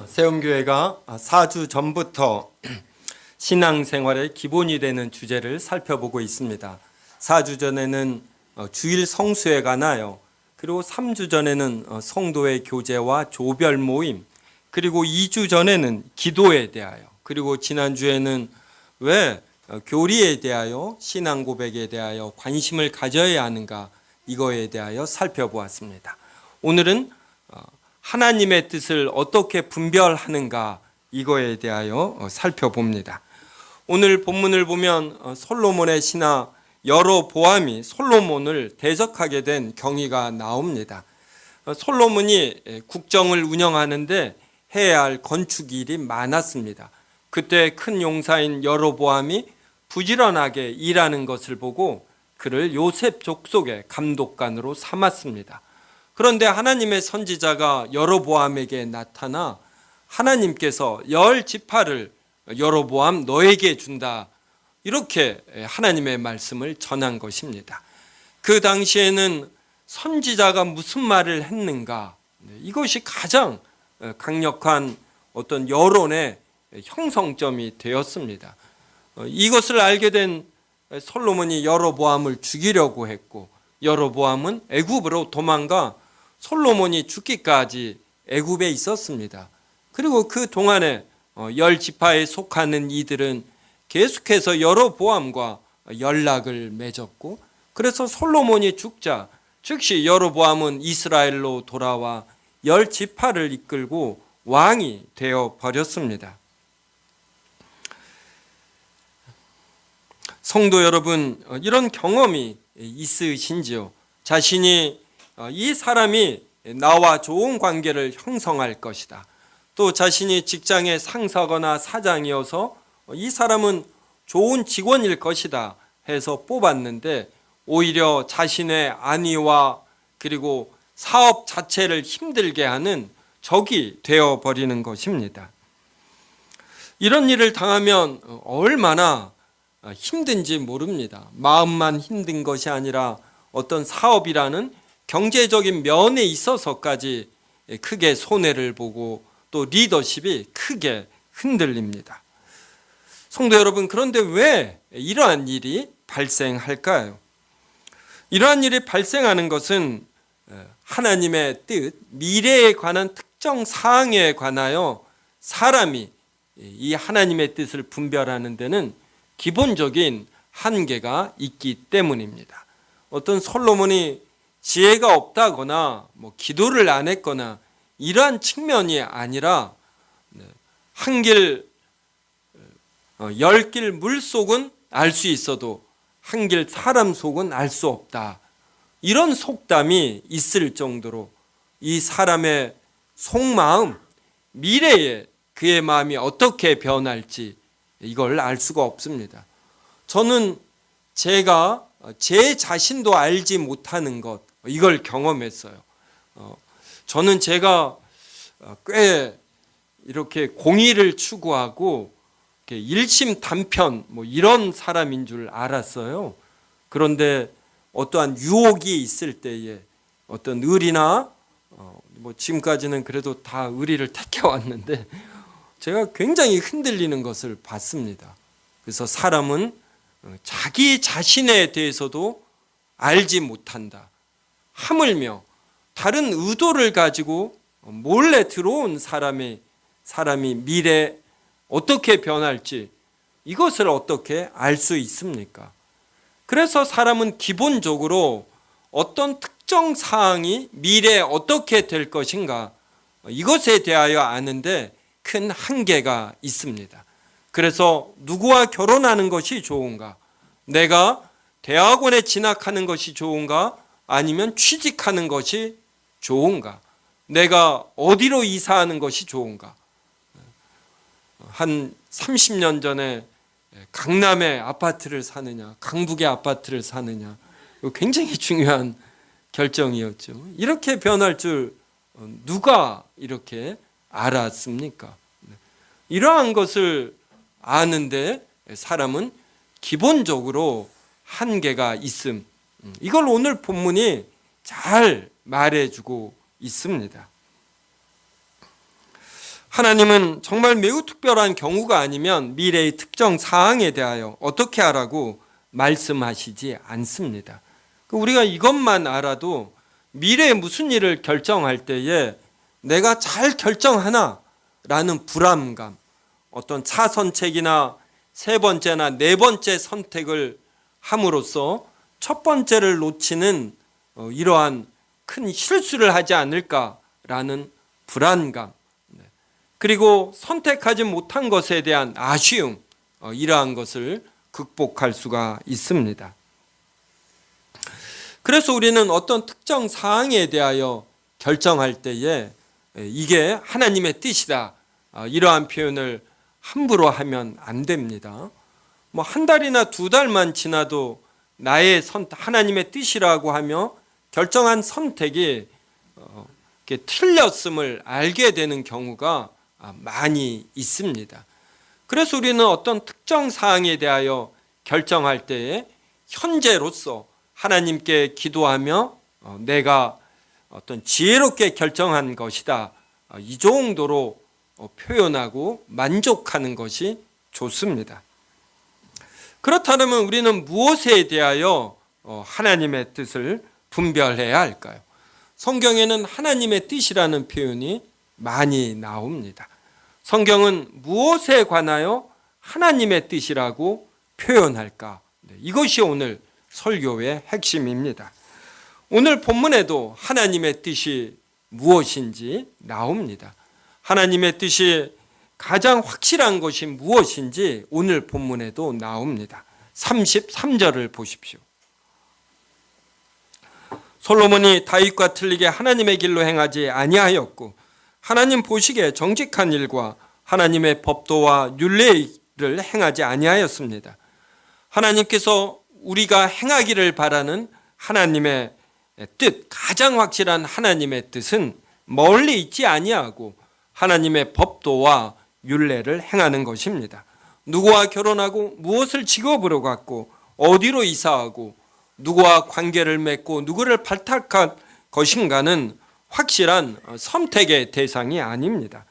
세움교회가 4주 전부터 신앙생활의 기본이 되는 주제를 살펴보고 있습니다. 4주 전에는 주일 성수에 관하여, 그리고 3주 전에는 성도의 교제와 조별 모임, 그리고 2주 전에는 기도에 대하여, 그리고 지난주에는 왜 교리에 대하여, 신앙 고백에 대하여 관심을 가져야 하는가, 이거에 대하여 살펴보았습니다. 오늘은 하나님의 뜻을 어떻게 분별하는가, 이거에 대하여 살펴봅니다. 오늘 본문을 보면 솔로몬의 신하 여로보암이 솔로몬을 대적하게 된 경위가 나옵니다. 솔로몬이 국정을 운영하는데 해야 할 건축 일이 많았습니다. 그때 큰 용사인 여로보암이 부지런하게 일하는 것을 보고 그를 요셉 족속의 감독관으로 삼았습니다. 그런데 하나님의 선지자가 여로보암에게 나타나 하나님께서 10지파를 여로보암 너에게 준다, 이렇게 하나님의 말씀을 전한 것입니다. 그 당시에는 선지자가 무슨 말을 했는가, 이것이 가장 강력한 어떤 여론의 형성점이 되었습니다. 이것을 알게 된 솔로몬이 여로보암을 죽이려고 했고, 여로보암은 애굽으로 도망가 솔로몬이 죽기까지 애굽에 있었습니다. 그리고 그 동안에 10지파에 속하는 이들은 계속해서 여로보암과 연락을 맺었고, 그래서 솔로몬이 죽자 즉시 여로보암은 이스라엘로 돌아와 10지파를 이끌고 왕이 되어 버렸습니다. 성도 여러분, 이런 경험이 있으신지요? 자신이 이 사람이 나와 좋은 관계를 형성할 것이다, 또 자신이 직장의 상사거나 사장이어서 이 사람은 좋은 직원일 것이다 해서 뽑았는데 오히려 자신의 안위와 그리고 사업 자체를 힘들게 하는 적이 되어버리는 것입니다. 이런 일을 당하면 얼마나 힘든지 모릅니다. 마음만 힘든 것이 아니라 어떤 사업이라는 경제적인 면에 있어서까지 크게 손해를 보고 또 리더십이 크게 흔들립니다. 성도 여러분, 그런데 왜 이러한 일이 발생할까요? 이러한 일이 발생하는 것은 하나님의 뜻, 미래에 관한 특정 사항에 관하여 사람이 이 하나님의 뜻을 분별하는 데는 기본적인 한계가 있기 때문입니다. 어떤 솔로몬이 지혜가 없다거나 기도를 안 했거나 이러한 측면이 아니라 한 길, 10길 물 속은 알 수 있어도 한 길 사람 속은 알 수 없다, 이런 속담이 있을 정도로 이 사람의 속마음, 미래에 그의 마음이 어떻게 변할지 이걸 알 수가 없습니다. 저는 제가 제 자신도 알지 못하는 것, 이걸 경험했어요. 저는 제가 꽤 이렇게 공의를 추구하고 일심단편 이런 사람인 줄 알았어요. 그런데 어떠한 유혹이 있을 때에 어떤 의리나 지금까지는 그래도 다 의리를 택해왔는데 제가 굉장히 흔들리는 것을 봤습니다. 그래서 사람은 자기 자신에 대해서도 알지 못한다, 하물며 다른 의도를 가지고 몰래 들어온 사람이 미래 어떻게 변할지 이것을 어떻게 알 수 있습니까? 그래서 사람은 기본적으로 어떤 특정 사항이 미래에 어떻게 될 것인가, 이것에 대하여 아는데 큰 한계가 있습니다. 그래서 누구와 결혼하는 것이 좋은가, 내가 대학원에 진학하는 것이 좋은가, 아니면 취직하는 것이 좋은가, 내가 어디로 이사하는 것이 좋은가. 한 30년 전에 강남의 아파트를 사느냐 강북의 아파트를 사느냐, 이거 굉장히 중요한 결정이었죠. 이렇게 변할 줄 누가 이렇게 알았습니까? 이러한 것을 아는데 사람은 기본적으로 한계가 있음, 이걸 오늘 본문이 잘 말해주고 있습니다. 하나님은 정말 매우 특별한 경우가 아니면 미래의 특정 사항에 대하여 어떻게 하라고 말씀하시지 않습니다. 우리가 이것만 알아도 미래에 무슨 일을 결정할 때에 내가 잘 결정하나 라는 불안감, 어떤 차선책이나 세 번째나 네 번째 선택을 함으로써 첫 번째를 놓치는 이러한 큰 실수를 하지 않을까라는 불안감, 그리고 선택하지 못한 것에 대한 아쉬움, 이러한 것을 극복할 수가 있습니다. 그래서 우리는 어떤 특정 사항에 대하여 결정할 때에 이게 하나님의 뜻이다, 이러한 표현을 함부로 하면 안 됩니다. 한 달이나 두 달만 지나도 나의 하나님의 뜻이라고 하며 결정한 선택이 틀렸음을 알게 되는 경우가 많이 있습니다. 그래서 우리는 어떤 특정 사항에 대하여 결정할 때에 현재로서 하나님께 기도하며 내가 어떤 지혜롭게 결정한 것이다, 이 정도로 표현하고 만족하는 것이 좋습니다. 그렇다면 우리는 무엇에 대하여 하나님의 뜻을 분별해야 할까요? 성경에는 하나님의 뜻이라는 표현이 많이 나옵니다. 성경은 무엇에 관하여 하나님의 뜻이라고 표현할까? 이것이 오늘 설교의 핵심입니다. 오늘 본문에도 하나님의 뜻이 무엇인지 나옵니다. 하나님의 뜻이 가장 확실한 것이 무엇인지 오늘 본문에도 나옵니다. 33절을 보십시오. 솔로몬이 다윗과 틀리게 하나님의 길로 행하지 아니하였고 하나님 보시기에 정직한 일과 하나님의 법도와 율례를 행하지 아니하였습니다. 하나님께서 우리가 행하기를 바라는 하나님의 뜻, 가장 확실한 하나님의 뜻은 멀리 있지 아니하고 하나님의 법도와 율례를 행하는 것입니다. 누구와 결혼하고 무엇을 직업으로 갖고 어디로 이사하고 누구와 관계를 맺고 누구를 발탁할 것인가는 확실한 선택의 대상이 아닙니다.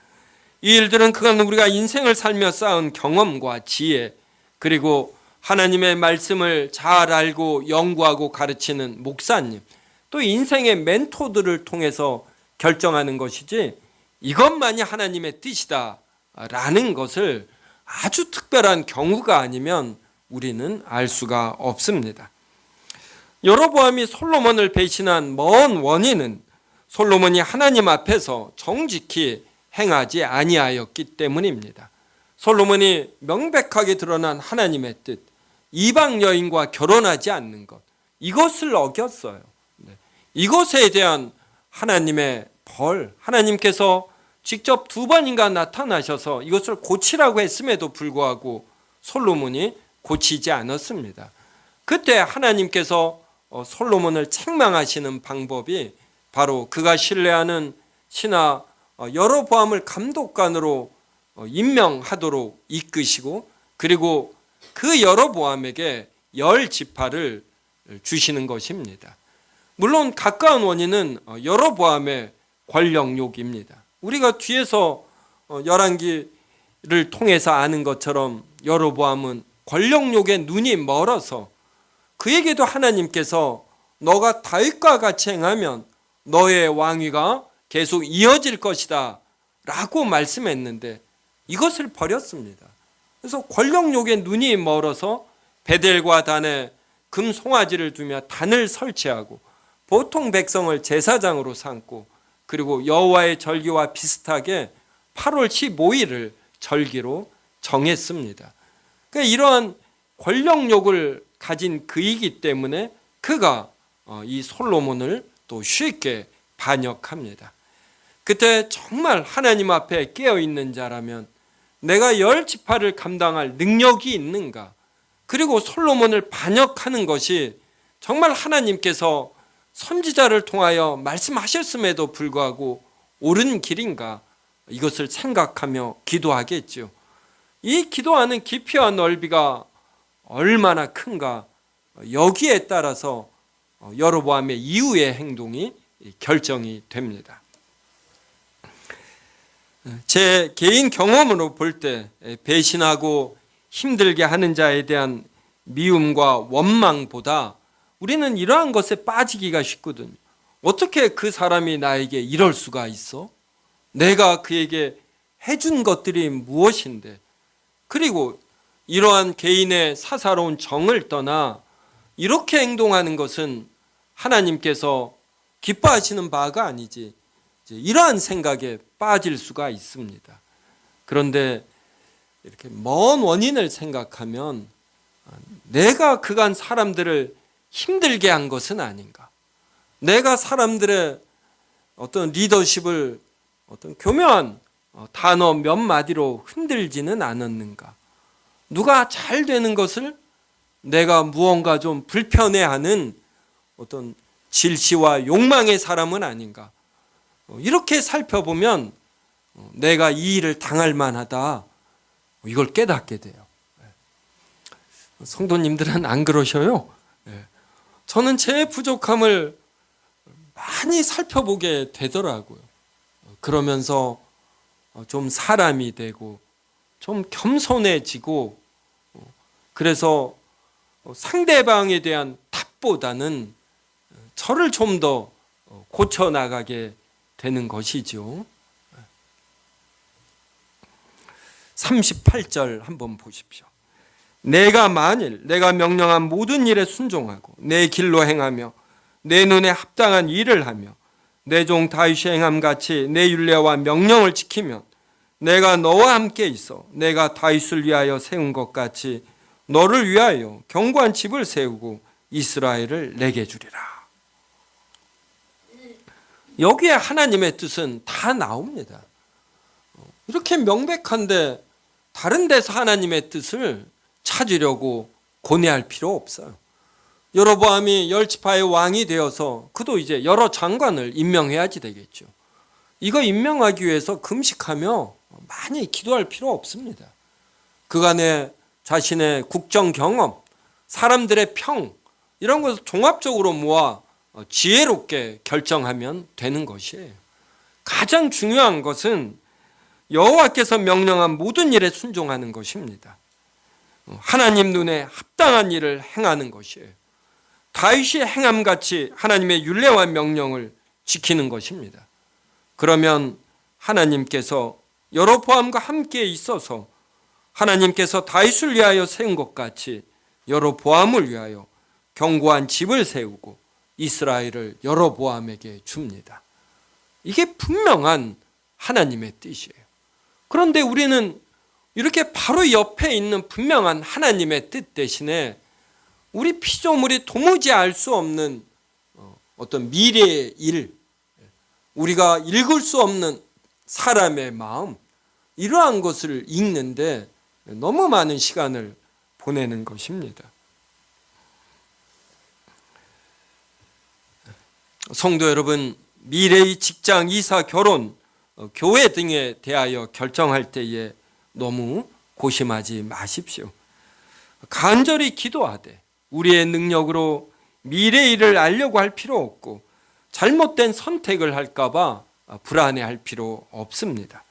이 일들은 그간 우리가 인생을 살며 쌓은 경험과 지혜, 그리고 하나님의 말씀을 잘 알고 연구하고 가르치는 목사님, 또 인생의 멘토들을 통해서 결정하는 것이지 이것만이 하나님의 뜻이다 라는 것을 아주 특별한 경우가 아니면 우리는 알 수가 없습니다. 여로보암이 솔로몬을 배신한 먼 원인은 솔로몬이 하나님 앞에서 정직히 행하지 아니하였기 때문입니다. 솔로몬이 명백하게 드러난 하나님의 뜻, 이방 여인과 결혼하지 않는 것, 이것을 어겼어요. 이것에 대한 하나님의 벌, 하나님께서 직접 두 번인가 나타나셔서 이것을 고치라고 했음에도 불구하고 솔로몬이 고치지 않았습니다. 그때 하나님께서 솔로몬을 책망하시는 방법이 바로 그가 신뢰하는 신하 여로보암을 감독관으로 임명하도록 이끄시고, 그리고 그 여로보암에게 10지파를 주시는 것입니다. 물론 가까운 원인은 여로보암의 권력욕입니다. 우리가 뒤에서 열왕기를 통해서 아는 것처럼 여로보암은 권력욕에 눈이 멀어서 그에게도 하나님께서 너가 다윗과 같이 행하면 너의 왕위가 계속 이어질 것이다 라고 말씀했는데 이것을 버렸습니다. 그래서 권력욕에 눈이 멀어서 베델과 단에 금 송아지를 두며 단을 설치하고 보통 백성을 제사장으로 삼고, 그리고 여호와의 절기와 비슷하게 8월 15일을 절기로 정했습니다. 그러니까 이러한 권력욕을 가진 그이기 때문에 그가 이 솔로몬을 또 쉽게 반역합니다. 그때 정말 하나님 앞에 깨어있는 자라면 내가 10지파를 감당할 능력이 있는가, 그리고 솔로몬을 반역하는 것이 정말 하나님께서 선지자를 통하여 말씀하셨음에도 불구하고 옳은 길인가, 이것을 생각하며 기도하겠죠. 이 기도하는 깊이와 넓이가 얼마나 큰가, 여기에 따라서 여로보암의 이후의 행동이 결정이 됩니다. 제 개인 경험으로 볼 때 배신하고 힘들게 하는 자에 대한 미움과 원망보다 우리는 이러한 것에 빠지기가 쉽거든요. 어떻게 그 사람이 나에게 이럴 수가 있어? 내가 그에게 해준 것들이 무엇인데? 그리고 이러한 개인의 사사로운 정을 떠나 이렇게 행동하는 것은 하나님께서 기뻐하시는 바가 아니지, 이러한 생각에 빠질 수가 있습니다. 그런데 이렇게 먼 원인을 생각하면 내가 그간 사람들을 힘들게 한 것은 아닌가? 내가 사람들의 어떤 리더십을 어떤 교묘한 단어 몇 마디로 흔들지는 않았는가? 누가 잘 되는 것을 내가 무언가 좀 불편해하는 어떤 질시와 욕망의 사람은 아닌가? 이렇게 살펴보면 내가 이 일을 당할 만하다, 이걸 깨닫게 돼요. 성도님들은 안 그러셔요? 저는 제 부족함을 많이 살펴보게 되더라고요. 그러면서 좀 사람이 되고 좀 겸손해지고, 그래서 상대방에 대한 탓보다는 저를 좀 더 고쳐나가게 되는 것이죠. 38절 한번 보십시오. 내가 만일 내가 명령한 모든 일에 순종하고 내 길로 행하며 내 눈에 합당한 일을 하며 내 종 다윗이 행함같이 내 율례와 명령을 지키면 내가 너와 함께 있어 내가 다윗을 위하여 세운 것 같이 너를 위하여 견고한 집을 세우고 이스라엘을 내게 주리라. 여기에 하나님의 뜻은 다 나옵니다. 이렇게 명백한데 다른 데서 하나님의 뜻을 찾으려고 고뇌할 필요 없어요. 여로보암이 열지파의 왕이 되어서 그도 이제 여러 장관을 임명해야지 되겠죠. 이거 임명하기 위해서 금식하며 많이 기도할 필요 없습니다. 그간의 자신의 국정 경험, 사람들의 평, 이런 것을 종합적으로 모아 지혜롭게 결정하면 되는 것이에요. 가장 중요한 것은 여호와께서 명령한 모든 일에 순종하는 것입니다. 하나님 눈에 합당한 일을 행하는 것이에요. 다윗이 행함같이 하나님의 율례와 명령을 지키는 것입니다. 그러면 하나님께서 여로보암과 함께 있어서 하나님께서 다윗을 위하여 세운 것 같이 여로보암을 위하여 견고한 집을 세우고 이스라엘을 여로보암에게 줍니다. 이게 분명한 하나님의 뜻이에요. 그런데 우리는 이렇게 바로 옆에 있는 분명한 하나님의 뜻 대신에 우리 피조물이 도무지 알 수 없는 어떤 미래의 일, 우리가 읽을 수 없는 사람의 마음, 이러한 것을 읽는데 너무 많은 시간을 보내는 것입니다. 성도 여러분, 미래의 직장, 이사, 결혼, 교회 등에 대하여 결정할 때에 너무 고심하지 마십시오. 간절히 기도하되 우리의 능력으로 미래의 일을 알려고 할 필요 없고 잘못된 선택을 할까 봐 불안해할 필요 없습니다.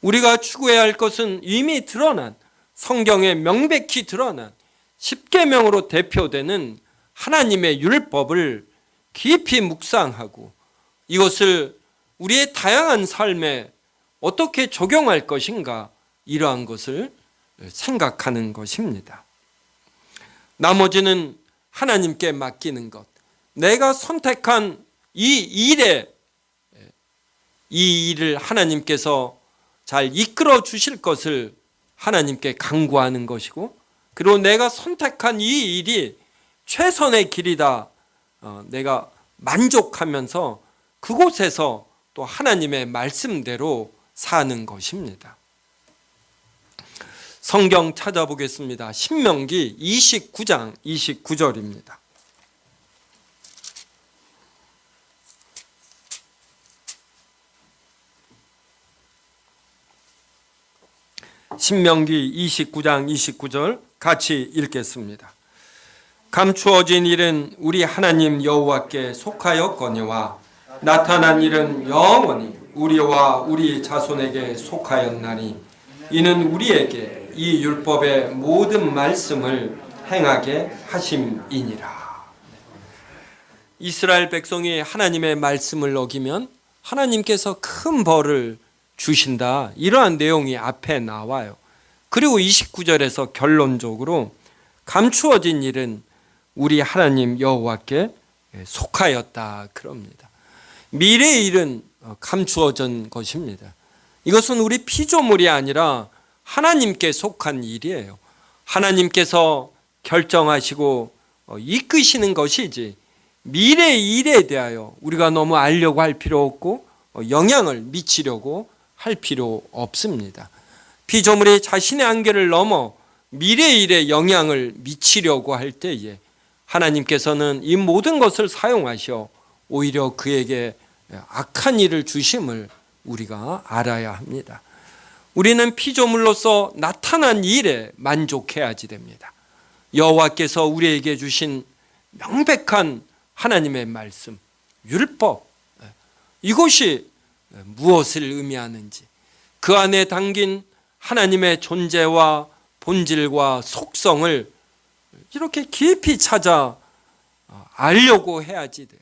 우리가 추구해야 할 것은 이미 드러난, 성경에 명백히 드러난 십계명으로 대표되는 하나님의 율법을 깊이 묵상하고 이것을 우리의 다양한 삶에 어떻게 적용할 것인가, 이러한 것을 생각하는 것입니다. 나머지는 하나님께 맡기는 것, 내가 선택한 이 일을 하나님께서 잘 이끌어 주실 것을 하나님께 간구하는 것이고, 그리고 내가 선택한 이 일이 최선의 길이다, 내가 만족하면서 그곳에서 또 하나님의 말씀대로 사는 것입니다. 성경 찾아보겠습니다. 신명기 29장 29절입니다. 신명기 29장 29절 같이 읽겠습니다. 감추어진 일은 우리 하나님 여호와께 속하였거니와 나타난 일은 영원히 우리와 우리 자손에게 속하였나니 이는 우리에게 이 율법의 모든 말씀을 행하게 하심이니라. 이스라엘 백성이 하나님의 말씀을 어기면 하나님께서 큰 벌을 주신다, 이러한 내용이 앞에 나와요. 그리고 29절에서 결론적으로 감추어진 일은 우리 하나님 여호와께 속하였다 그럽니다. 미래의 일은 감추어진 것입니다. 이것은 우리 피조물이 아니라 하나님께 속한 일이에요. 하나님께서 결정하시고 이끄시는 것이지 미래의 일에 대하여 우리가 너무 알려고 할 필요 없고 영향을 미치려고 할 필요 없습니다. 피조물이 자신의 한계를 넘어 미래의 일에 영향을 미치려고 할 때에 하나님께서는 이 모든 것을 사용하셔 오히려 그에게 악한 일을 주심을 우리가 알아야 합니다. 우리는 피조물로서 나타난 일에 만족해야지 됩니다. 여호와께서 우리에게 주신 명백한 하나님의 말씀, 율법, 이것이 무엇을 의미하는지, 그 안에 담긴 하나님의 존재와 본질과 속성을 이렇게 깊이 찾아 알려고 해야지 돼요.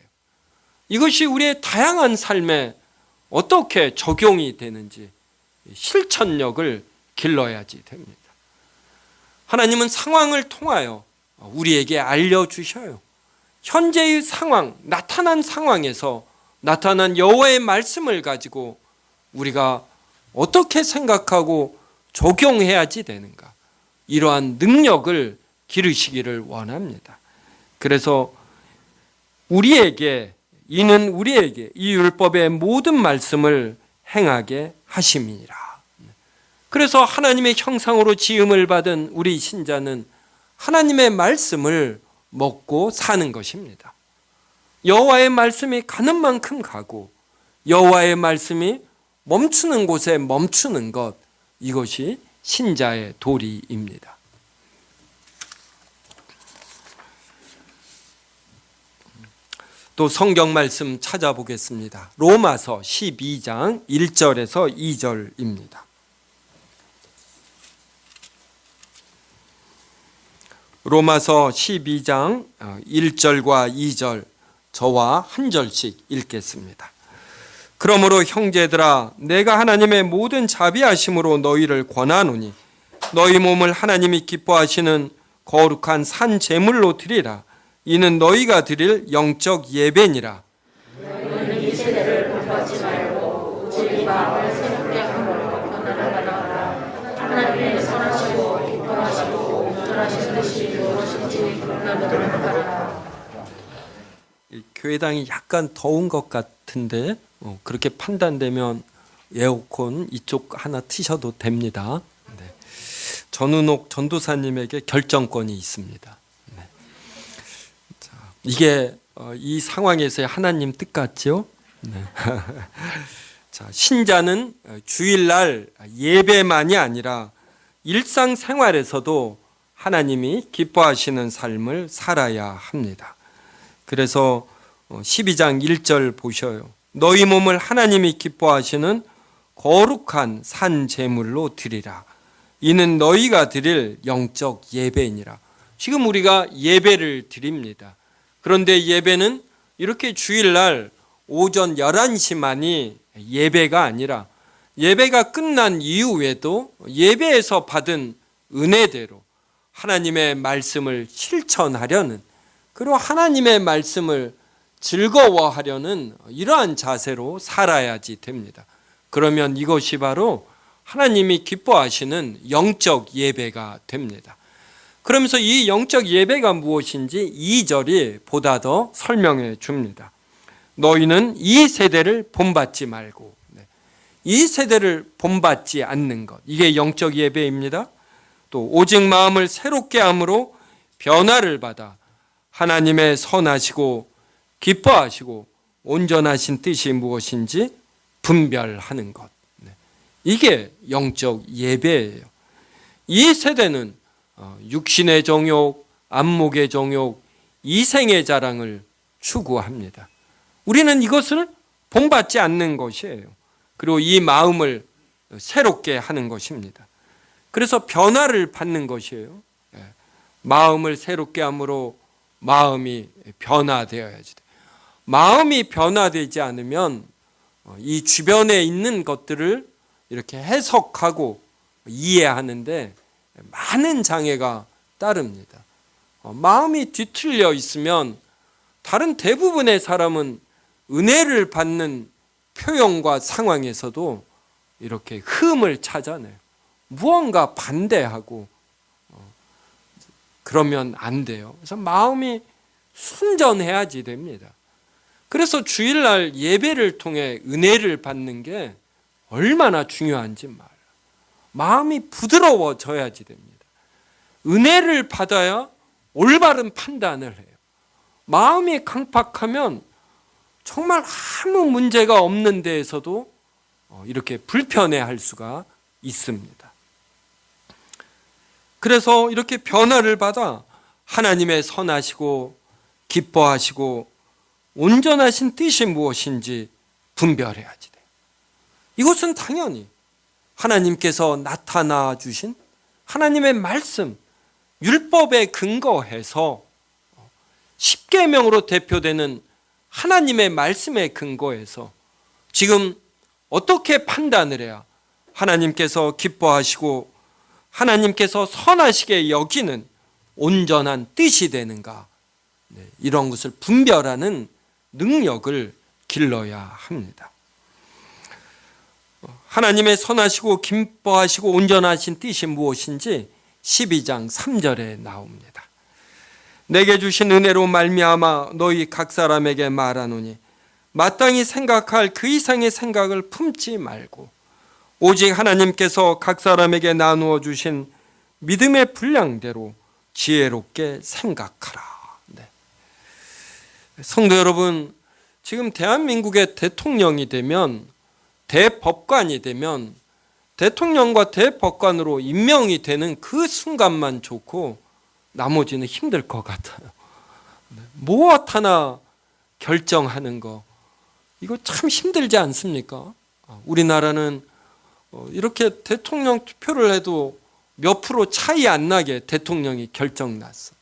이것이 우리의 다양한 삶에 어떻게 적용이 되는지 실천력을 길러야지 됩니다. 하나님은 상황을 통하여 우리에게 알려주셔요. 현재의 상황, 나타난 상황에서 나타난 여호와의 말씀을 가지고 우리가 어떻게 생각하고 적용해야지 되는가, 이러한 능력을 기르시기를 원합니다. 그래서 이는 우리에게 이 율법의 모든 말씀을 행하게 하심이니라. 그래서 하나님의 형상으로 지음을 받은 우리 신자는 하나님의 말씀을 먹고 사는 것입니다. 여호와의 말씀이 가는 만큼 가고 여호와의 말씀이 멈추는 곳에 멈추는 것, 이것이 신자의 도리입니다. 또 성경 말씀 찾아보겠습니다. 로마서 12장 1절에서 2절입니다. 로마서 12장 1절과 2절, 저와 한 절씩 읽겠습니다. 그러므로 형제들아, 내가 하나님의 모든 자비하심으로 너희를 권하노니 너희 몸을 하나님이 기뻐하시는 거룩한 산 제물로 드리라. 이는 너희가 드릴 영적 예배니라. 너희는 이 세대를 본받지 말고 오직 이 마음을 새롭게 함으로 변화하라. 하나님의 선하시고 기뻐하시고 온전하신 뜻이 무엇인지 분별하도록 하라. 교회당이 약간 더운 것 같은데 그렇게 판단되면 에어컨 이쪽 하나 트셔도 됩니다. 네. 전은옥 전도사님에게 결정권이 있습니다. 네. 자, 이게 이 상황에서의 하나님 뜻 같죠? 네. 자, 신자는 주일날 예배만이 아니라 일상생활에서도 하나님이 기뻐하시는 삶을 살아야 합니다. 그래서 12장 1절 보셔요. 너희 몸을 하나님이 기뻐하시는 거룩한 산 제물로 드리라. 이는 너희가 드릴 영적 예배이니라. 지금 우리가 예배를 드립니다. 그런데 예배는 이렇게 주일날 오전 11시만이 예배가 아니라 예배가 끝난 이후에도 예배에서 받은 은혜대로 하나님의 말씀을 실천하려는, 그리고 하나님의 말씀을 즐거워하려는 이러한 자세로 살아야지 됩니다. 그러면 이것이 바로 하나님이 기뻐하시는 영적 예배가 됩니다. 그러면서 이 영적 예배가 무엇인지 2절이 보다 더 설명해 줍니다. 너희는 이 세대를 본받지 말고, 이 세대를 본받지 않는 것, 이게 영적 예배입니다. 또 오직 마음을 새롭게 함으로 변화를 받아 하나님의 선하시고 기뻐하시고 온전하신 뜻이 무엇인지 분별하는 것, 이게 영적 예배예요. 이 세대는 육신의 정욕, 안목의 정욕, 이생의 자랑을 추구합니다. 우리는 이것을 본받지 않는 것이에요. 그리고 이 마음을 새롭게 하는 것입니다. 그래서 변화를 받는 것이에요. 마음을 새롭게 함으로 마음이 변화되어야지 돼. 마음이 변화되지 않으면 이 주변에 있는 것들을 이렇게 해석하고 이해하는데 많은 장애가 따릅니다. 마음이 뒤틀려 있으면 다른 대부분의 사람은 은혜를 받는 표현과 상황에서도 이렇게 흠을 찾아내요. 무언가 반대하고 그러면 안 돼요. 그래서 마음이 순전해야지 됩니다. 그래서 주일날 예배를 통해 은혜를 받는 게 얼마나 중요한지 말이에요. 마음이 부드러워져야지 됩니다. 은혜를 받아야 올바른 판단을 해요. 마음이 강팍하면 정말 아무 문제가 없는 데에서도 이렇게 불편해할 수가 있습니다. 그래서 이렇게 변화를 받아 하나님의 선하시고 기뻐하시고 온전하신 뜻이 무엇인지 분별해야지 돼요. 이것은 당연히 하나님께서 나타나 주신 하나님의 말씀, 율법에 근거해서 십계명으로 대표되는 하나님의 말씀에 근거해서 지금 어떻게 판단을 해야 하나님께서 기뻐하시고 하나님께서 선하시게 여기는 온전한 뜻이 되는가, 이런 것을 분별하는 능력을 길러야 합니다. 하나님의 선하시고 기뻐하시고 온전하신 뜻이 무엇인지 12장 3절에 나옵니다. 내게 주신 은혜로 말미암아 너희 각 사람에게 말하노니 마땅히 생각할 그 이상의 생각을 품지 말고 오직 하나님께서 각 사람에게 나누어 주신 믿음의 분량대로 지혜롭게 생각하라. 성도 여러분, 지금 대한민국의 대통령이 되면, 대법관이 되면 대통령과 대법관으로 임명이 되는 그 순간만 좋고 나머지는 힘들 것 같아요. 무엇 하나 결정하는 거, 이거 참 힘들지 않습니까? 우리나라는 이렇게 대통령 투표를 해도 몇 프로 차이 안 나게 대통령이 결정났어.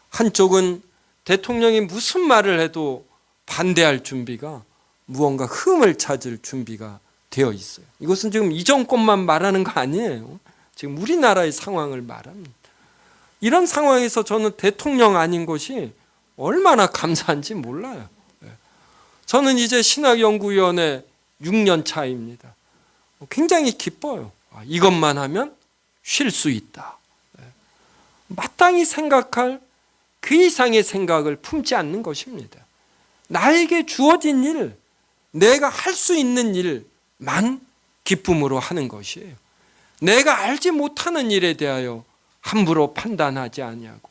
한쪽은 대통령이 무슨 말을 해도 반대할 준비가, 무언가 흠을 찾을 준비가 되어 있어요. 이것은 지금 이 정권만 말하는 거 아니에요. 지금 우리나라의 상황을 말합니다. 이런 상황에서 저는 대통령 아닌 것이 얼마나 감사한지 몰라요. 저는 이제 신학연구위원회 6년 차입니다. 굉장히 기뻐요. 이것만 하면 쉴 수 있다. 마땅히 생각할 그 이상의 생각을 품지 않는 것입니다. 나에게 주어진 일, 내가 할 수 있는 일만 기쁨으로 하는 것이에요. 내가 알지 못하는 일에 대하여 함부로 판단하지 아니하고,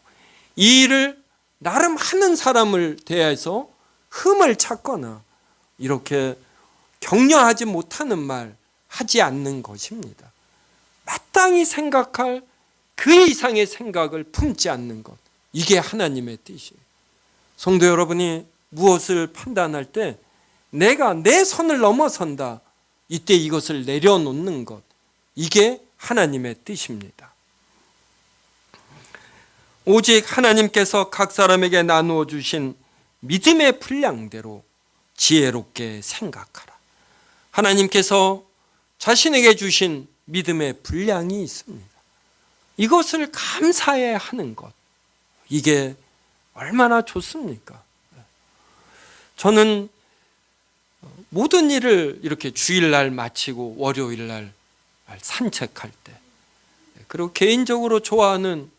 이 일을 나름 하는 사람을 대해서 흠을 찾거나 이렇게 격려하지 못하는 말 하지 않는 것입니다. 마땅히 생각할 그 이상의 생각을 품지 않는 것, 이게 하나님의 뜻이에요. 성도 여러분이 무엇을 판단할 때 내가 내 선을 넘어선다, 이때 이것을 내려놓는 것, 이게 하나님의 뜻입니다. 오직 하나님께서 각 사람에게 나누어 주신 믿음의 분량대로 지혜롭게 생각하라. 하나님께서 자신에게 주신 믿음의 분량이 있습니다. 이것을 감사해 하는 것, 이게 얼마나 좋습니까? 저는 모든 일을 이렇게 주일날 마치고 월요일날 산책할 때, 그리고 개인적으로 좋아하는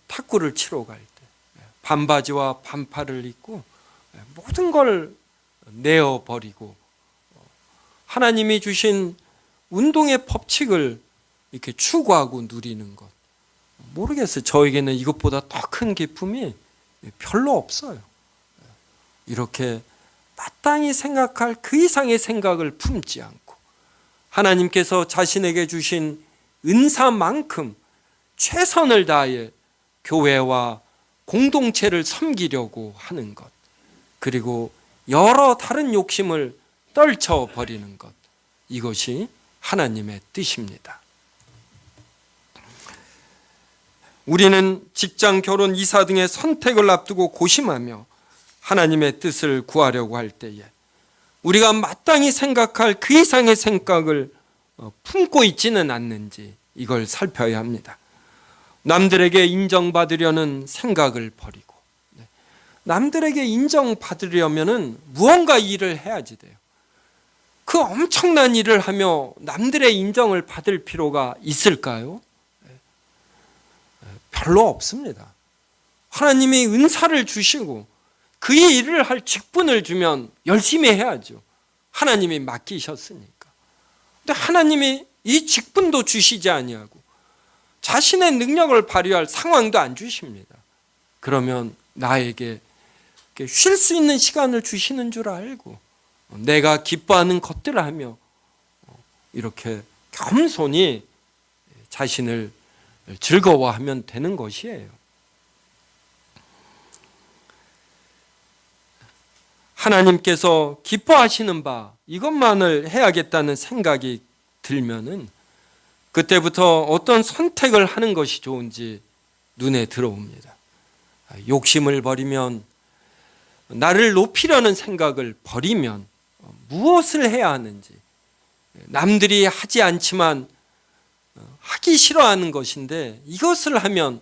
탁구를 치러 갈 때 반바지와 반팔을 입고 모든 걸 내어버리고 하나님이 주신 운동의 법칙을 이렇게 추구하고 누리는 것, 모르겠어요. 저에게는 이것보다 더 큰 기쁨이 별로 없어요. 이렇게 마땅히 생각할 그 이상의 생각을 품지 않고 하나님께서 자신에게 주신 은사만큼 최선을 다해 교회와 공동체를 섬기려고 하는 것, 그리고 여러 다른 욕심을 떨쳐버리는 것, 이것이 하나님의 뜻입니다. 우리는 직장, 결혼, 이사 등의 선택을 앞두고 고심하며 하나님의 뜻을 구하려고 할 때에 우리가 마땅히 생각할 그 이상의 생각을 품고 있지는 않는지 이걸 살펴야 합니다. 남들에게 인정받으려는 생각을 버리고, 남들에게 인정받으려면 무언가 일을 해야지 돼요. 그 엄청난 일을 하며 남들의 인정을 받을 필요가 있을까요? 별로 없습니다. 하나님이 은사를 주시고 그 일을 할 직분을 주면 열심히 해야죠. 하나님이 맡기셨으니까. 근데 하나님이 이 직분도 주시지 아니하고 자신의 능력을 발휘할 상황도 안 주십니다. 그러면 나에게 쉴 수 있는 시간을 주시는 줄 알고 내가 기뻐하는 것들을 하며 이렇게 겸손히 자신을 즐거워하면 되는 것이에요. 하나님께서 기뻐하시는 바 이것만을 해야겠다는 생각이 들면은 그때부터 어떤 선택을 하는 것이 좋은지 눈에 들어옵니다. 욕심을 버리면, 나를 높이려는 생각을 버리면 무엇을 해야 하는지, 남들이 하지 않지만 하기 싫어하는 것인데 이것을 하면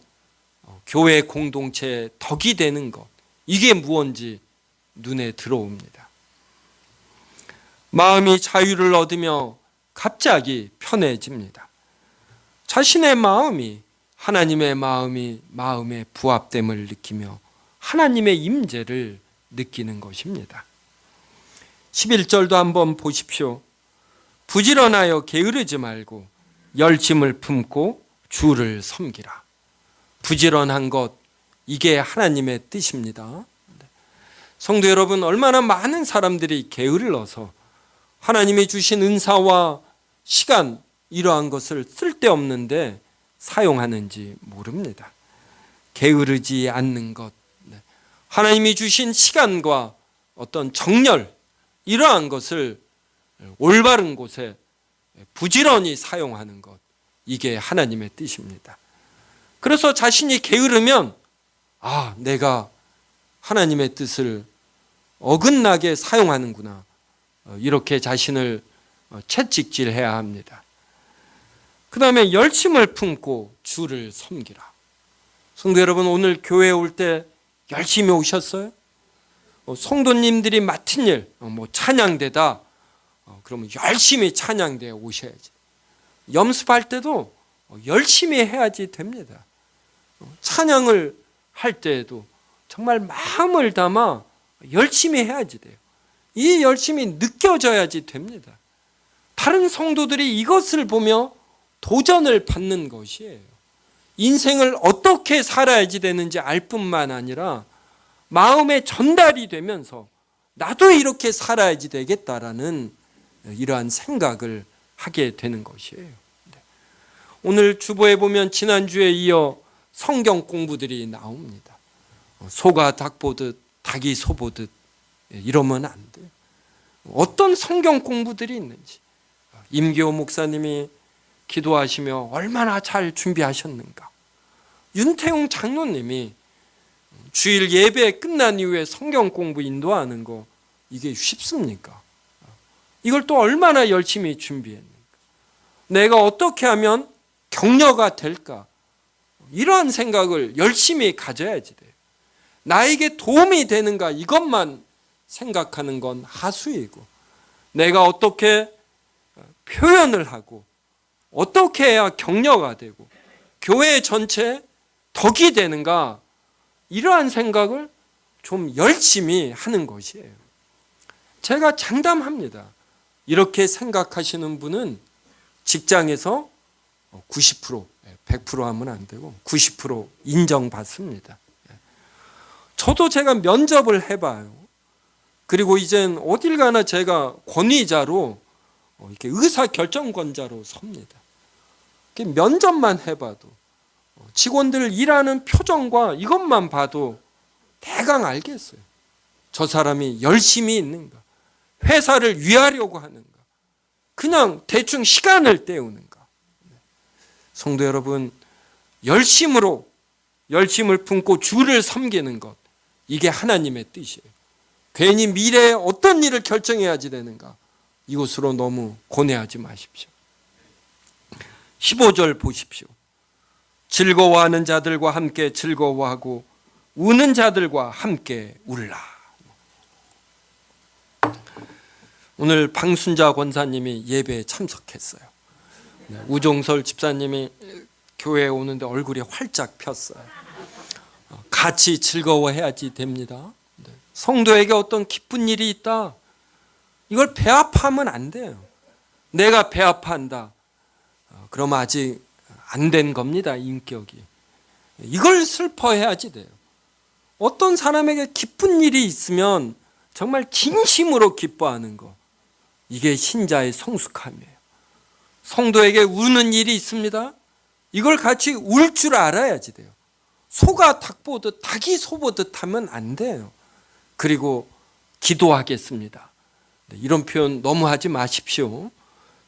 교회 공동체의 덕이 되는 것, 이게 무엇인지 눈에 들어옵니다. 마음이 자유를 얻으며 갑자기 편해집니다. 자신의 마음이 하나님의 마음의 부합됨을 느끼며 하나님의 임재를 느끼는 것입니다. 11절도 한번 보십시오. 부지런하여 게으르지 말고 열심을 품고 주를 섬기라. 부지런한 것, 이게 하나님의 뜻입니다. 성도 여러분, 얼마나 많은 사람들이 게을러서 하나님이 주신 은사와 시간, 이러한 것을 쓸데없는데 사용하는지 모릅니다. 게으르지 않는 것, 하나님이 주신 시간과 어떤 정열, 이러한 것을 올바른 곳에 부지런히 사용하는 것, 이게 하나님의 뜻입니다. 그래서 자신이 게으르면 내가 하나님의 뜻을 어긋나게 사용하는구나, 이렇게 자신을 채찍질해야 합니다. 그 다음에 열심을 품고 주를 섬기라. 성도 여러분, 오늘 교회에 올 때 열심히 오셨어요? 성도님들이 맡은 일, 찬양대다, 그러면 열심히 찬양대에 오셔야지. 염습할 때도 열심히 해야지 됩니다. 찬양을 할 때에도 정말 마음을 담아 열심히 해야지 돼요. 이 열심이 느껴져야지 됩니다. 다른 성도들이 이것을 보며 도전을 받는 것이에요. 인생을 어떻게 살아야지 되는지 알 뿐만 아니라 마음에 전달이 되면서 나도 이렇게 살아야지 되겠다라는 이러한 생각을 하게 되는 것이에요. 오늘 주보에 보면 지난주에 이어 성경 공부들이 나옵니다. 소가 닭 보듯 닭이 소 보듯 이러면 안 돼요. 어떤 성경 공부들이 있는지, 임기호 목사님이 기도하시며 얼마나 잘 준비하셨는가, 윤태용 장로님이 주일 예배 끝난 이후에 성경 공부 인도하는 거, 이게 쉽습니까? 이걸 또 얼마나 열심히 준비했는가, 내가 어떻게 하면 격려가 될까, 이러한 생각을 열심히 가져야지 돼요. 나에게 도움이 되는가, 이것만 생각하는 건 하수이고, 내가 어떻게 표현을 하고 어떻게 해야 격려가 되고 교회 전체에 덕이 되는가, 이러한 생각을 좀 열심히 하는 것이에요. 제가 장담합니다. 이렇게 생각하시는 분은 직장에서 90%, 100% 하면 안 되고 90% 인정받습니다. 저도 제가 면접을 해봐요. 그리고 이젠 어딜 가나 제가 권위자로, 이렇게 의사결정권자로 섭니다. 면접만 해봐도 직원들 일하는 표정과 이것만 봐도 대강 그냥 대충 시간을 때우는가? 성도 여러분, 열심을 품고 주를 섬기는 것, 이게 하나님의 뜻이에요. 괜히 미래에 어떤 일을 결정해야지 되는가? 이것으로 너무 고뇌하지 마십시오. 15절 보십시오. 즐거워하는 자들과 함께 즐거워하고 우는 자들과 함께 울라. 오늘 방순자 권사님이 예배에 참석했어요. 우종설 집사님이 교회에 오는데 얼굴이 활짝 폈어요. 같이 즐거워해야지 됩니다. 성도에게 어떤 기쁜 일이 있다, 이걸 배합하면 안 돼요. 내가 배합한다, 그러면 아직 안 된 겁니다. 인격이. 이걸 슬퍼해야지 돼요. 어떤 사람에게 기쁜 일이 있으면 정말 진심으로 기뻐하는 거, 이게 신자의 성숙함이에요. 성도에게 우는 일이 있습니다. 이걸 같이 울 줄 알아야지 돼요. 소가 닭 보듯, 닭이 소 보듯 하면 안 돼요. 그리고 기도하겠습니다. 이런 표현 너무 하지 마십시오.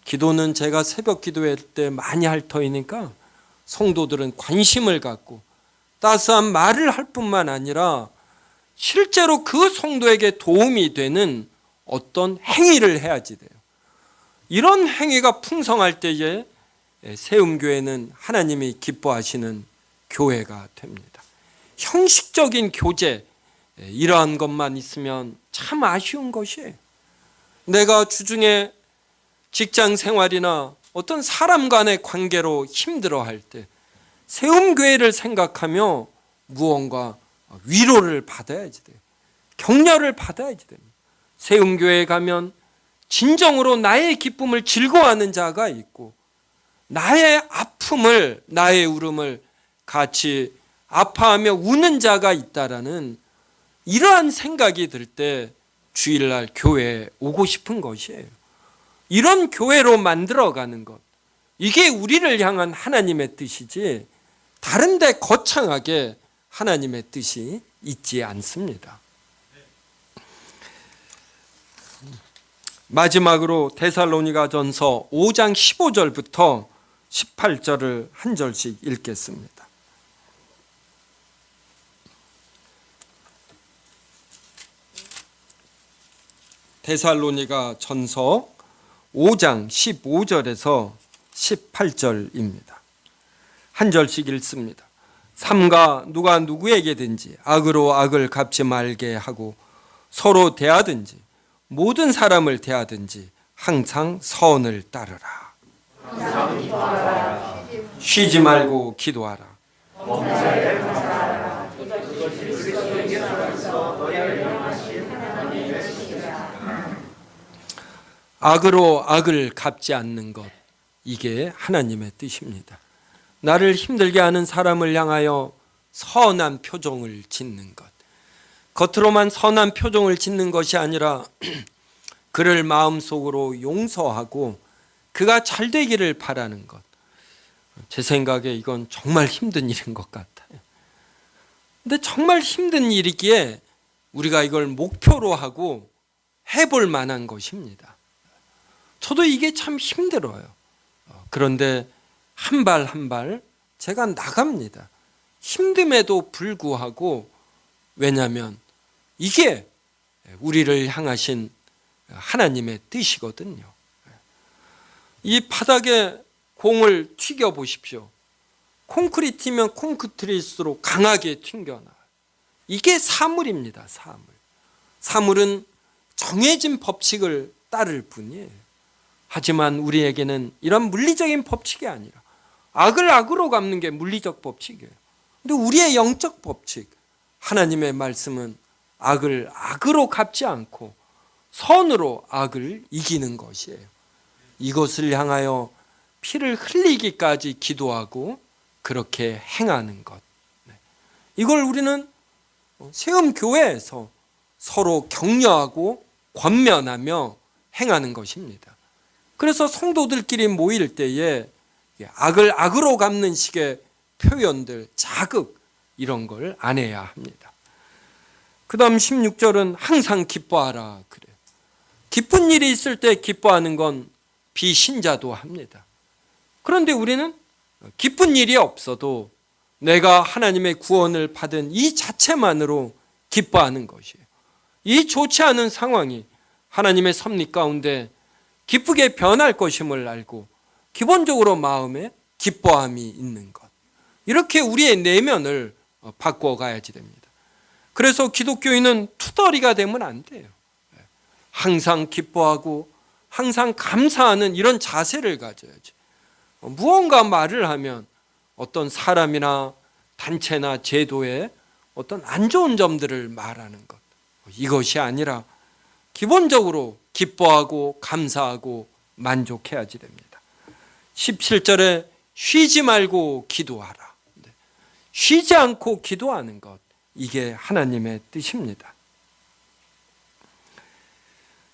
기도는 제가 새벽 기도할 때 많이 할 터이니까 성도들은 관심을 갖고 따스한 말을 할 뿐만 아니라 실제로 그 성도에게 도움이 되는 어떤 행위를 해야지 돼요. 이런 행위가 풍성할 때에 세움교회는 하나님이 기뻐하시는 교회가 됩니다. 형식적인 교제, 이러한 것만 있으면 참 아쉬운 것이에요. 내가 주중에 직장 생활이나 어떤 사람 간의 관계로 힘들어할 때 세움교회를 생각하며 무언가 위로를 받아야지 돼요. 격려를 받아야지 됩니다. 세움교회에 가면 진정으로 나의 기쁨을 즐거워하는 자가 있고, 나의 아픔을, 나의 울음을 같이 아파하며 우는 자가 있다라는 이러한 생각이 들 때 주일날 교회에 오고 싶은 것이에요. 이런 교회로 만들어가는 것, 이게 우리를 향한 하나님의 뜻이지 다른 데 거창하게 하나님의 뜻이 있지 않습니다. 마지막으로 데살로니가전서 5장 15절부터 18절을 한 절씩 읽겠습니다. 데살로니가전서 5장 15절에서 18절입니다. 한 절씩 읽습니다. 삼가 누가 누구에게든지 악으로 악을 갚지 말게 하고 서로 대하든지 모든 사람을 대하든지 항상 선을 따르라. 쉬지 말고 기도하라. 악으로 악을 갚지 않는 것, 이게 하나님의 뜻입니다. 나를 힘들게 하는 사람을 향하여 선한 표정을 짓는 것, 겉으로만 선한 표정을 짓는 것이 아니라 그를 마음속으로 용서하고 그가 잘 되기를 바라는 것. 제 생각에 이건 정말 힘든 일인 것 같아요. 근데 정말 힘든 일이기에 우리가 이걸 목표로 하고 해볼 만한 것입니다. 저도 이게 참 힘들어요. 그런데 한 발 한 발 제가 나갑니다. 힘듦에도 불구하고, 왜냐하면 이게 우리를 향하신 하나님의 뜻이거든요. 이 바닥에 공을 튀겨 보십시오. 콘크리트면 콘크리트일수록 강하게 튕겨나요. 이게 사물입니다. 사물은 정해진 법칙을 따를 뿐이에요. 하지만 우리에게는 이런 물리적인 법칙이 아니라 악을 악으로 갚는 게 물리적 법칙이에요. 근데 우리의 영적 법칙, 하나님의 말씀은 악을 악으로 갚지 않고 선으로 악을 이기는 것이에요. 이것을 향하여 피를 흘리기까지 기도하고 그렇게 행하는 것, 이걸 우리는 세움교회에서 서로 격려하고 권면하며 행하는 것입니다. 그래서 성도들끼리 모일 때에 악을 악으로 갚는 식의 표현들, 자극, 이런 걸 안 해야 합니다. 그 다음 16절은 항상 기뻐하라 그래요. 기쁜 일이 있을 때 기뻐하는 건 비신자도 합니다. 그런데 우리는 기쁜 일이 없어도 내가 하나님의 구원을 받은 이 자체만으로 기뻐하는 것이에요. 이 좋지 않은 상황이 하나님의 섭리 가운데 기쁘게 변할 것임을 알고 기본적으로 마음에 기뻐함이 있는 것. 이렇게 우리의 내면을 바꿔가야지 됩니다. 그래서 기독교인은 투덜이가 되면 안 돼요. 항상 기뻐하고 항상 감사하는 이런 자세를 가져야지. 무언가 말을 하면 어떤 사람이나 단체나 제도의 어떤 안 좋은 점들을 말하는 것. 이것이 아니라 기본적으로 기뻐하고 감사하고 만족해야지 됩니다. 17절에 쉬지 말고 기도하라. 쉬지 않고 기도하는 것, 이게 하나님의 뜻입니다.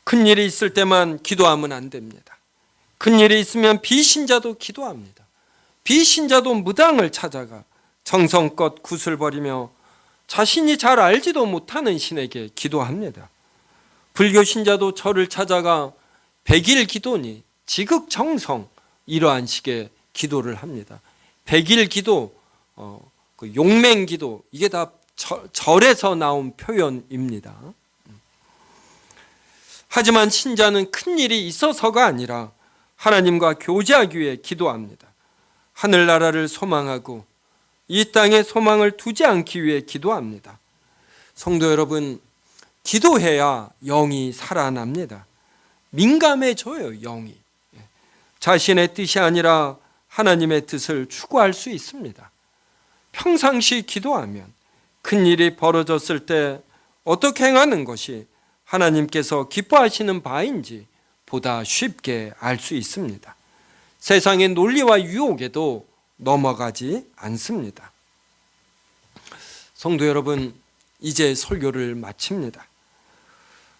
큰일이 있을 때만 기도하면 안 됩니다. 큰일이 있으면 비신자도 기도합니다. 비신자도 무당을 찾아가 정성껏 굿을 버리며 자신이 잘 알지도 못하는 신에게 기도합니다. 불교 신자도 절을 찾아가 백일 기도니 지극정성, 이러한 식의 기도를 합니다. 백일 기도, 용맹 기도, 이게 다 절에서 나온 표현입니다. 하지만 신자는 큰 일이 있어서가 아니라 하나님과 교제하기 위해 기도합니다. 하늘나라를 소망하고 이 땅에 소망을 두지 않기 위해 기도합니다. 성도 여러분, 기도해야 영이 살아납니다. 민감해져요, 영이. 자신의 뜻이 아니라 하나님의 뜻을 추구할 수 있습니다. 평상시 기도하면 큰일이 벌어졌을 때 어떻게 행하는 것이 하나님께서 기뻐하시는 바인지 보다 쉽게 알 수 있습니다. 세상의 논리와 유혹에도 넘어가지 않습니다. 성도 여러분, 이제 설교를 마칩니다.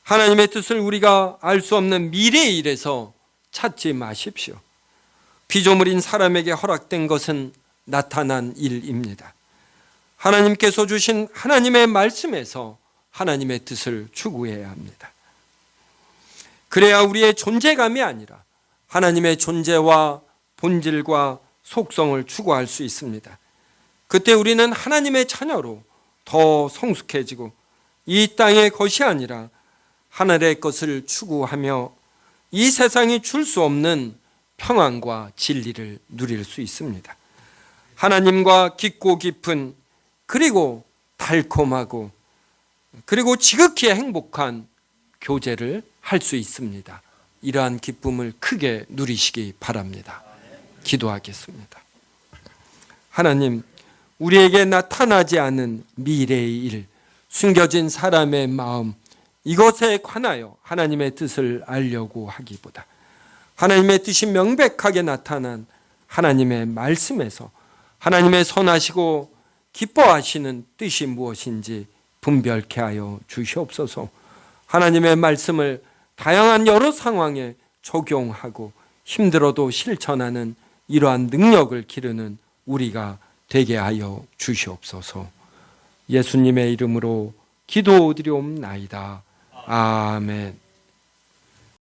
하나님의 뜻을 우리가 알 수 없는 미래의 일에서 찾지 마십시오. 피조물인 사람에게 허락된 것은 나타난 일입니다. 하나님께서 주신 하나님의 말씀에서 하나님의 뜻을 추구해야 합니다. 그래야 우리의 존재감이 아니라 하나님의 존재와 본질과 속성을 추구할 수 있습니다. 그때 우리는 하나님의 자녀로 더 성숙해지고 이 땅의 것이 아니라 하늘의 것을 추구하며 이 세상이 줄 수 없는 평안과 진리를 누릴 수 있습니다. 하나님과 깊고 깊은, 그리고 달콤하고, 그리고 지극히 행복한 교제를 할 수 있습니다. 이러한 기쁨을 크게 누리시기 바랍니다. 기도하겠습니다. 하나님, 우리에게 나타나지 않은 미래의 일, 숨겨진 사람의 마음, 이것에 관하여 하나님의 뜻을 알려고 하기보다 하나님의 뜻이 명백하게 나타난 하나님의 말씀에서 하나님의 선하시고 기뻐하시는 뜻이 무엇인지 분별케 하여 주시옵소서. 하나님의 말씀을 다양한 여러 상황에 적용하고 힘들어도 실천하는 이러한 능력을 기르는 우리가 되게 하여 주시옵소서. 예수님의 이름으로 기도드리옵나이다. 아멘.